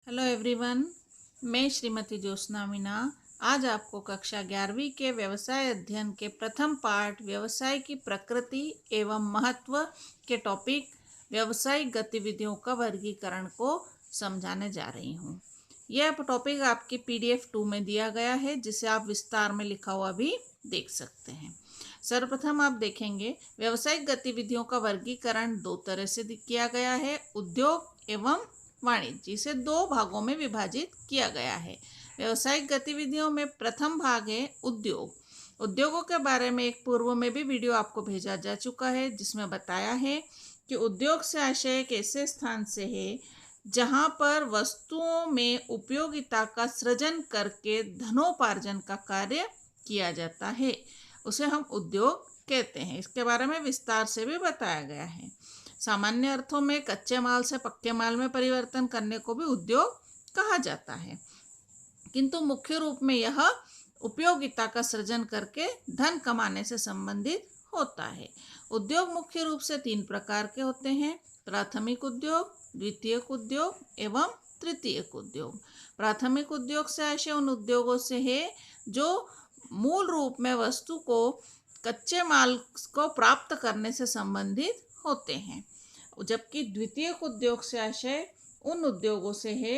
Hello everyone, मैं श्रीमती ज्योत्सना मीना आज आपको कक्षा 11वीं के व्यवसाय अध्ययन के प्रथम पाठ व्यवसाय की प्रकृति एवं महत्व के टॉपिक व्यवसायिक गतिविधियों का वर्गीकरण को समझाने जा रही हूँ। यह टॉपिक आपकी PDF 2 में दिया गया है, जिसे आप विस्तार में लिखा हुआ भी देख सकते हैं। सर्वप्रथम आप देखेंगे व्यवसायिक गतिविधियों का वर्गीकरण दो तरह से किया गया है, उद्योग एवं वाणिज्य। इसे दो भागों में विभाजित किया गया है। व्यवसायिक गतिविधियों में प्रथम भाग है उद्योग। उद्योगों के बारे में एक पूर्व में भी वीडियो आपको भेजा जा चुका है, जिसमें बताया है कि उद्योग से आशय एक ऐसे स्थान से है जहां पर वस्तुओं में उपयोगिता का सृजन करके धनोपार्जन का कार्य किया जाता है, उसे हम उद्योग कहते हैं। इसके बारे में विस्तार से भी बताया गया है। सामान्य अर्थों में कच्चे माल से पक्के माल में परिवर्तन करने को भी उद्योग कहा जाता है, किंतु मुख्य रूप में यह उपयोगिता का सृजन करके धन कमाने से संबंधित होता है। उद्योग मुख्य रूप से तीन प्रकार के होते हैं: प्राथमिक उद्योग, द्वितीयक उद्योग एवं तृतीयक उद्योग। प्राथमिक उद्योग से आशय उन उद्योगों से है जो मूल रूप में वस्तु को कच्चे माल को प्राप्त करने से संबंधित होते हैं, जबकि द्वितीयक उद्योग से आशय उन उद्योगों से है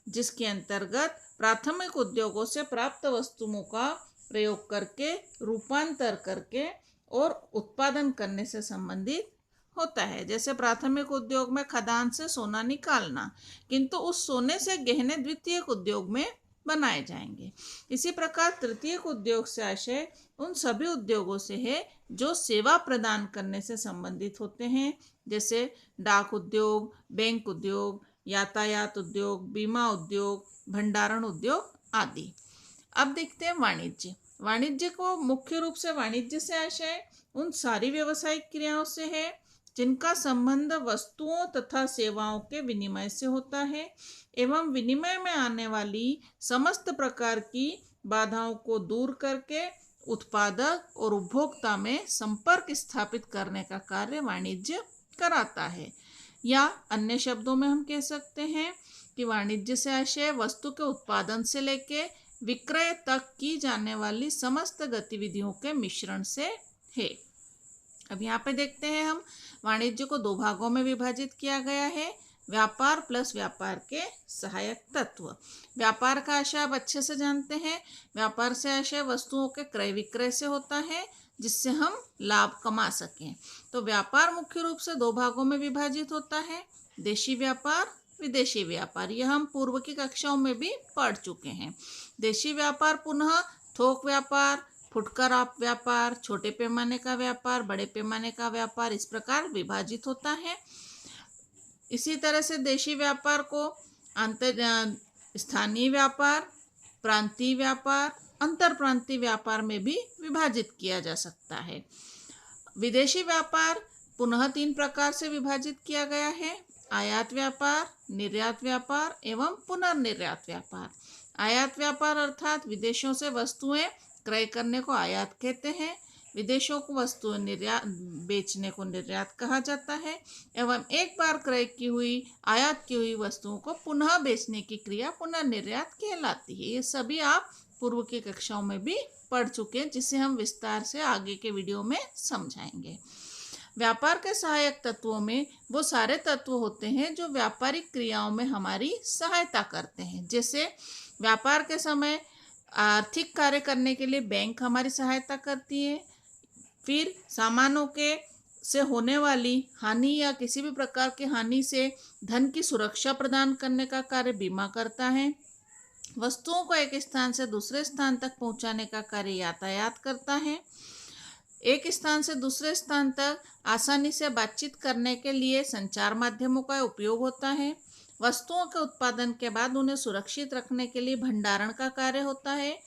जिसके अंतर्गत प्राथमिक उद्योगों से प्राप्त वस्तुओं का प्रयोग करके रूपांतर करके और उत्पादन करने से संबंधित होता है। जैसे प्राथमिक उद्योग में खदान से सोना निकालना, किंतु उस सोने से गहने द्वितीयक उद्योग में बनाए जाएंगे। इसी प्रकार तृतीयक उद्योग से आशय उन सभी उद्योगों से है जो सेवा प्रदान करने से संबंधित होते हैं, जैसे डाक उद्योग, बैंक उद्योग, यातायात उद्योग, बीमा उद्योग, भंडारण उद्योग आदि। अब देखते हैं वाणिज्य। वाणिज्य को मुख्य रूप से वाणिज्य से आशय उन सारी व्यावसायिक क्रियाओं से है जिनका संबंध वस्तुओं तथा सेवाओं के विनिमय से होता है एवं विनिमय में आने वाली समस्त प्रकार की बाधाओं को दूर करके उत्पादक और उपभोक्ता में संपर्क स्थापित करने का कार्य वाणिज्य कराता है। या अन्य शब्दों में हम कह सकते हैं कि वाणिज्य से आशय वस्तु के उत्पादन से लेके विक्रय तक की जाने वाली समस्त गतिविधियों के मिश्रण से है। अब यहाँ पे देखते हैं हम वाणिज्य को दो भागों में विभाजित किया गया है: व्यापार प्लस व्यापार के सहायक तत्व। व्यापार का आशय आप अच्छे से जानते हैं। व्यापार से आशय वस्तुओं के क्रय विक्रय से होता है जिससे हम लाभ कमा सकें। तो व्यापार मुख्य रूप से दो भागों में विभाजित होता है: देशी व्यापार, विदेशी व्यापार। यह हम पूर्व की कक्षाओं में भी पढ़ चुके हैं। देशी व्यापार पुनः थोक व्यापार, फुटकर व्यापार, छोटे पैमाने का व्यापार, बड़े पैमाने का व्यापार, इस प्रकार विभाजित होता है। इसी तरह से देशी व्यापार को स्थानीय व्यापार, प्रांतीय व्यापार, अंतर प्रांतीय व्यापार में भी विभाजित किया जा सकता है। विदेशी व्यापार पुनः तीन प्रकार से विभाजित किया गया है: आयात व्यापार, निर्यात व्यापार एवं पुनर्निर्यात व्यापार। आयात व्यापार अर्थात विदेशों से वस्तुएं क्रय करने को आयात कहते हैं। विदेशों को वस्तुएं निर्यात बेचने को निर्यात कहा जाता है एवं एक बार क्रय की हुई आयात की हुई वस्तुओं को पुनः बेचने की क्रिया पुनर्निर्यात कहलाती है। ये सभी आप पूर्व की कक्षाओं में भी पढ़ चुके हैं, जिसे हम विस्तार से आगे के वीडियो में समझाएंगे। व्यापार के सहायक तत्वों में वो सारे तत्व होते हैं जो व्यापारिक क्रियाओं में हमारी सहायता करते हैं। जैसे व्यापार के समय आर्थिक कार्य करने के लिए बैंक हमारी सहायता करती है। फिर सामानों के से होने वाली हानि या किसी भी प्रकार की हानि से धन की सुरक्षा प्रदान करने का कार्य बीमा करता है। वस्तुओं को एक स्थान से दूसरे स्थान तक पहुंचाने का कार्य यातायात करता है। एक स्थान से दूसरे स्थान तक आसानी से बातचीत करने के लिए संचार माध्यमों का उपयोग होता है। वस्तुओं के उत्पादन के बाद उन्हें सुरक्षित रखने के लिए भंडारण का कार्य होता है।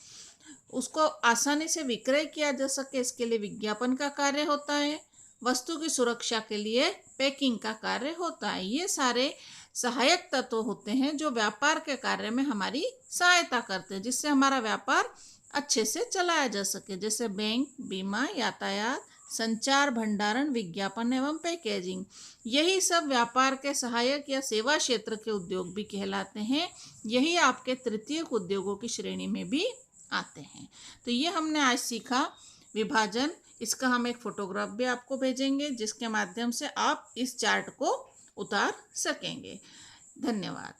उसको आसानी से विक्रय किया जा सके इसके लिए विज्ञापन का कार्य होता है। वस्तु की सुरक्षा के लिए पैकिंग का कार्य होता है। ये सारे सहायक तत्व होते हैं जो व्यापार के कार्य में हमारी सहायता करते हैं, जिससे हमारा व्यापार अच्छे से चलाया जा सके। जैसे बैंक, बीमा, यातायात, संचार, भंडारण, विज्ञापन एवं पैकेजिंग। यही सब व्यापार के सहायक या सेवा क्षेत्र के उद्योग भी कहलाते हैं। यही आपके तृतीयक उद्योगों की श्रेणी में भी आते हैं। तो ये हमने आज सीखा विभाजन। इसका हम एक फोटोग्राफ भी आपको भेजेंगे जिसके माध्यम से आप इस चार्ट को उतार सकेंगे। धन्यवाद।